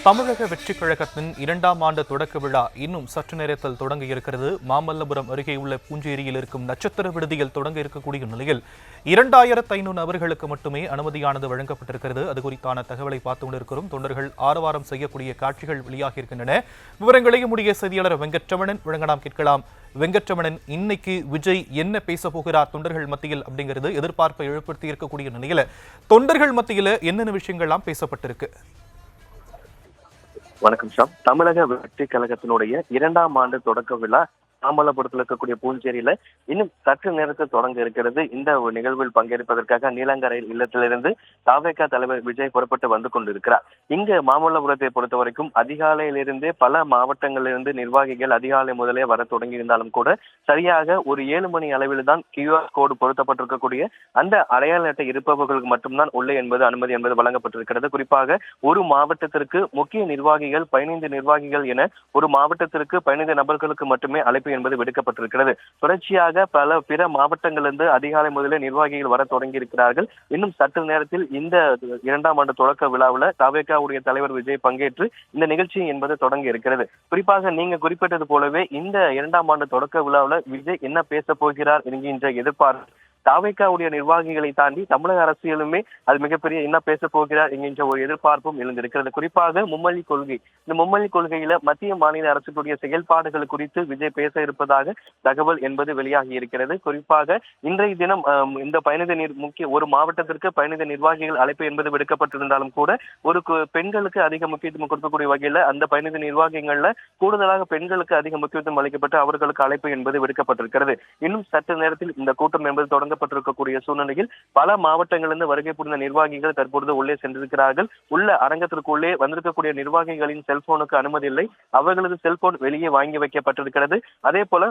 தமிழக வெற்றிக் கழகத்தின் 2ஆம் ஆண்டு தொடக்க விழா இன்னும் சற்று நேரத்தில் தொடங்க இருக்கிறது. மாமல்லபுரம் அருகே உள்ள பூஞ்சேரியில் இருக்கும் நட்சத்திர விடுதியில் தொடங்க இருக்கக்கூடிய நிலையில் 2500 நபர்களுக்கு மட்டுமே அனுமதியானது வழங்கப்பட்டிருக்கிறது. அது குறித்தான தகவலை பார்த்து கொண்டிருக்கிறோம். தொண்டர்கள் ஆரவாரம் செய்யக்கூடிய காட்சிகள் வெளியாகி இருக்கின்றன. விவரங்களையும் உடைய செய்தியாளர் வெங்கட்ரமணன் வழங்க நாம் கேட்கலாம். வெங்கட்ரமணன், இன்னைக்கு விஜய் என்ன பேச போகிறார் தொண்டர்கள் மத்தியில் அப்படிங்கிறது எதிர்பார்ப்பை ஏற்படுத்தி இருக்கக்கூடிய நிலையில தொண்டர்கள் மத்தியில என்னென்ன விஷயங்கள்லாம் பேசப்பட்டிருக்கு? வணக்கம் ஷாம். தமிழக வெற்றி கழகத்தினுடைய 2ஆம் ஆண்டு தொடக்க விழா மாமல்லபுரத்தில் இருக்கக்கூடிய பூஞ்சேரியில இன்னும் சற்று நேரத்தில் தொடங்க இருக்கிறது. இந்த நிகழ்வில் பங்கேற்பதற்காக நீலங்கரை இல்லத்திலிருந்து தவேக தலைவர் விஜய் புறப்பட்டு வந்து கொண்டிருக்கிறார். இங்கு மாமல்லபுரத்தை பொறுத்த வரைக்கும் அதிகாலையிலிருந்தே பல மாவட்டங்களிலிருந்து நிர்வாகிகள் அதிகாலை முதலே வர தொடங்கி இருந்தாலும் கூட சரியாக ஒரு 7 மணி அளவில் தான் QR கோடு பொருத்தப்பட்டிருக்கக்கூடிய அந்த அடையாள அட்டை இருப்பவர்களுக்கு மட்டும்தான் உள்ளே அனுமதி என்பது வழங்கப்பட்டிருக்கிறது. குறிப்பாக ஒரு மாவட்டத்திற்கு முக்கிய நிர்வாகிகள் 15 நிர்வாகிகள் என ஒரு மாவட்டத்திற்கு 15 நபர்களுக்கு மட்டுமே அழைப்பு என்பது விடுக்கப்பட்டிருக்கிறது. தொடர்ச்சியாக பிற மாவட்டங்களிலிருந்து அதிகாலை முதலே நிர்வாகிகள் வர தொடங்கி இருக்கிறார்கள். இன்னும் சற்று நேரத்தில் இந்த 2ஆம் ஆண்டு தொடக்க விழாவில் தவேகாவுடைய தலைவர் விஜய் பங்கேற்று இந்த நிகழ்ச்சி என்பது தொடங்கி இருக்கிறது. குறிப்பாக நீங்க குறிப்பிட்டது போலவே இந்த 2ஆம் ஆண்டு தொடக்க விழாவில் விஜய் என்ன பேச போகிறார் என்கின்ற எதிர்பார்ப்பு தவேகாவுடைய நிர்வாகிகளை தாண்டி தமிழக அரசியலுமே அது மிகப்பெரிய என்ன பேச போகிறார் என்கின்ற ஒரு எதிர்பார்ப்பும் எழுந்திருக்கிறது. குறிப்பாக மும்மொழி கொள்கை, இந்த மும்மொழி கொள்கையில மத்திய மாநில அரசுடைய செயல்பாடுகள் குறித்து விஜய் பேச இருப்பதாக தகவல் என்பது வெளியாகி இருக்கிறது. குறிப்பாக இன்றைய தினம் இந்த 15 முக்கிய ஒரு மாவட்டத்திற்கு 15 நிர்வாகிகள் அழைப்பு என்பது விடுக்கப்பட்டிருந்தாலும் கூட ஒரு பெண்களுக்கு அதிக முக்கியத்துவம் கொடுக்கக்கூடிய வகையில அந்த 15 நிர்வாகிகள்ல கூடுதலாக பெண்களுக்கு அதிக முக்கியத்துவம் அளிக்கப்பட்டு அவர்களுக்கு அழைப்பு என்பது விடுக்கப்பட்டிருக்கிறது. இன்னும் சற்று நேரத்தில் இந்த கூட்டம் என்பது தொடங்கப்பட்டிருக்கக்கூடிய சூழ்நிலையில் பல மாவட்டங்களிலிருந்து வருகை புரிந்த நிர்வாகிகள் தற்பொழுது உள்ளே சென்றிருக்கிறார்கள். உள்ள அரங்கத்திற்குள்ளே வந்திருக்கக்கூடிய நிர்வாகிகளின் செல்போனுக்கு அனுமதி இல்லை. அவர்களது செல்போன் வெளியே வாங்கி வைக்கப்பட்டிருக்கிறது. அதே போல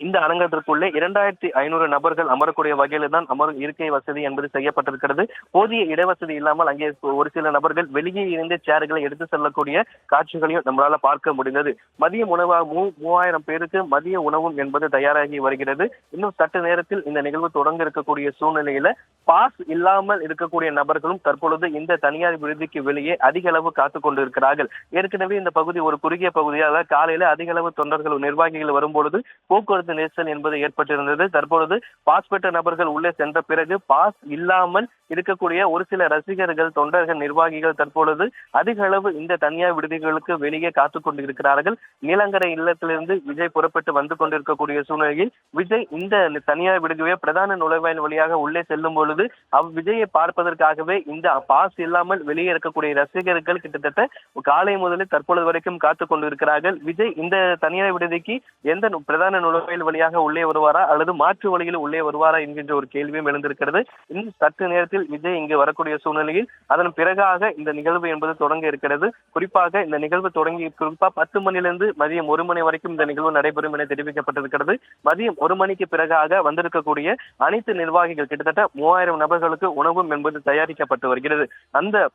இந்த அரங்கத்திற்குள்ளே 2500 நபர்கள் அமரக்கூடிய வகையில தான் இருக்கை வசதி என்பது செய்யப்பட்டிருக்கிறது. போதிய இடவசதி இல்லாமல் அங்கே ஒரு சில நபர்கள் வெளியே இருந்த சேர்களை எடுத்து செல்லக்கூடிய காட்சிகளையும் நம்மளால பார்க்க முடிந்தது. மதிய உணவாக 3000 பேருக்கு மதிய உணவும் என்பது தயாராகி வருகிறது. இன்னும் சற்று நேரத்தில் இந்த நிகழ்வு தொடங்க இருக்கக்கூடிய சூழ்நிலையில பாஸ் இல்லாமல் இருக்கக்கூடிய நபர்களும் தற்பொழுது இந்த தனியார் விடுதிக்கு வெளியே அதிக அளவு காத்துக் கொண்டிருக்கிறார்கள். ஏற்கனவே இந்த பகுதி ஒரு குறுகிய பகுதியாக காலையில அதிக அளவு தொண்டர்கள் நிர்வாகிகள் வரும்பொழுது போக்குவரத்து நெரிசல் என்பது ஏற்பட்டிருந்தது. தற்பொழுது பாஸ் பெற்ற நபர்கள் உள்ளே சென்ற பிறகு பாஸ் இல்லாமல் இருக்கக்கூடிய ஒரு சில ரசிகர்கள், தொண்டர்கள், நிர்வாகிகள் தற்பொழுது அதிக அளவு இந்த தனியார் விடுதிகளுக்கு வெளியே காத்துக் கொண்டிருக்கிறார்கள். நீலங்கரை இல்லத்திலிருந்து விஜய் புறப்பட்டு வந்து கொண்டிருக்கக்கூடிய சூழ்நிலையில் விஜய் இந்த தனியார் விடுதியை பிரதான நுழைவாயில் வழியாக உள்ளே செல்லும் பொழுது விஜயை பார்ப்பதற்காகவே இந்த பாஸ் இல்லாமல் வெளியே இருக்கக்கூடிய ரசிகர்கள் கிட்டத்தட்ட காலை முதலில் தற்பொழுது வரைக்கும் காத்துக் கொண்டிருக்கிறார்கள். விஜய் இந்த தனியார் விடுதிக்கு எந்த பிரதான நுழைவாயில் வழியாக உள்ளே வருவாரா அல்லது மாற்று வழியில் உள்ளே வருவாரா என்கின்ற ஒரு கேள்வியும் எழுந்திருக்கிறது. இன்னும் சற்று நேரத்தில் விஜய் இங்கு வரக்கூடிய சூழ்நிலையில் அதன் பிறகாக இந்த நிகழ்வு என்பது தொடங்க இருக்கிறது. குறிப்பாக இந்த நிகழ்வு தொடங்கி 10 மணிலிருந்து மதியம் 1 மணி வரைக்கும் இந்த நிகழ்வு நடைபெறும் என தெரிவிக்கப்பட்டிருக்கிறது. மதியம் 1 மணிக்கு பிறகாக வந்திருக்கக்கூடிய அனைத்து நிர்வாகிகள் கிட்டத்தட்ட 3000 நபர்களுக்கு உணவும் என்பது தயாரிக்கப்பட்டு வருகிறது. அந்த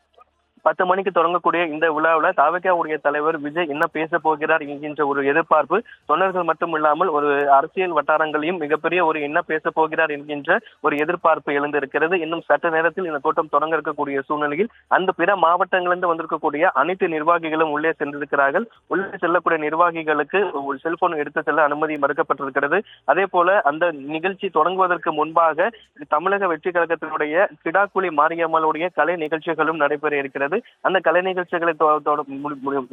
10 மணிக்கு தொடங்கக்கூடிய இந்த விழாவில் தவேகாவுடைய தலைவர் விஜய் என்ன பேச போகிறார் என்கின்ற ஒரு எதிர்பார்ப்பு தொண்டர்கள் மட்டும் இல்லாமல் ஒரு அரசியல் வட்டாரங்களையும் மிகப்பெரிய ஒரு என்ன பேச போகிறார் என்கின்ற ஒரு எதிர்பார்ப்பு எழுந்திருக்கிறது. இன்னும் சற்று நேரத்தில் இந்த கூட்டம் தொடங்க இருக்கக்கூடிய சூழ்நிலையில் அந்த பிற மாவட்டங்களிலிருந்து வந்திருக்கக்கூடிய அனைத்து நிர்வாகிகளும் உள்ளே சென்றிருக்கிறார்கள். உள்ளே செல்லக்கூடிய நிர்வாகிகளுக்கு ஒரு செல்போன் எடுத்து செல்ல அனுமதி மறுக்கப்பட்டிருக்கிறது. அதே போல அந்த நிகழ்ச்சி தொடங்குவதற்கு முன்பாக தமிழக வெற்றி கழகத்தினுடைய கிடாக்குழி மாரியம்மனுடைய கலை நிகழ்ச்சிகளும் நடைபெற இருக்கிறது. அந்த கலை நிகழ்ச்சிகளை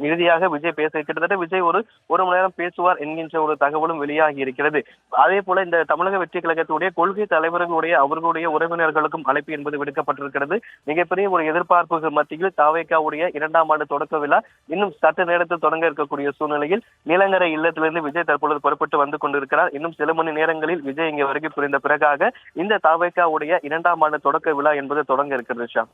இறுதியாக விஜய் பேச கிட்டத்தட்ட விஜய் ஒரு மணி நேரம் பேசுவார் என்கின்ற ஒரு தகவலும் வெளியாகி இருக்கிறது. அதே போல இந்த தமிழக வெற்றி கழகத்துடைய கொள்கை தலைவர்களுடைய அவர்களுடைய உறவினர்களுக்கும் அழைப்பு என்பது விடுக்கப்பட்டிருக்கிறது. மிகப்பெரிய ஒரு எதிர்பார்ப்பு மத்தியில் தவேகாவுடைய 2ஆம் ஆண்டு தொடக்க விழா இன்னும் சற்று நேரத்தில் தொடங்க இருக்கக்கூடிய சூழ்நிலையில் நீலங்கரை இல்லத்திலிருந்து விஜய் தற்பொழுது புறப்பட்டு வந்து கொண்டிருக்கிறார். இன்னும் சில மணி நேரங்களில் விஜய் இங்கே வருகை புரிந்த பிறகாக இந்த தவேகாவுடைய 2ஆம் ஆண்டு தொடக்க விழா என்பது தொடங்க இருக்கிறது. ஷா.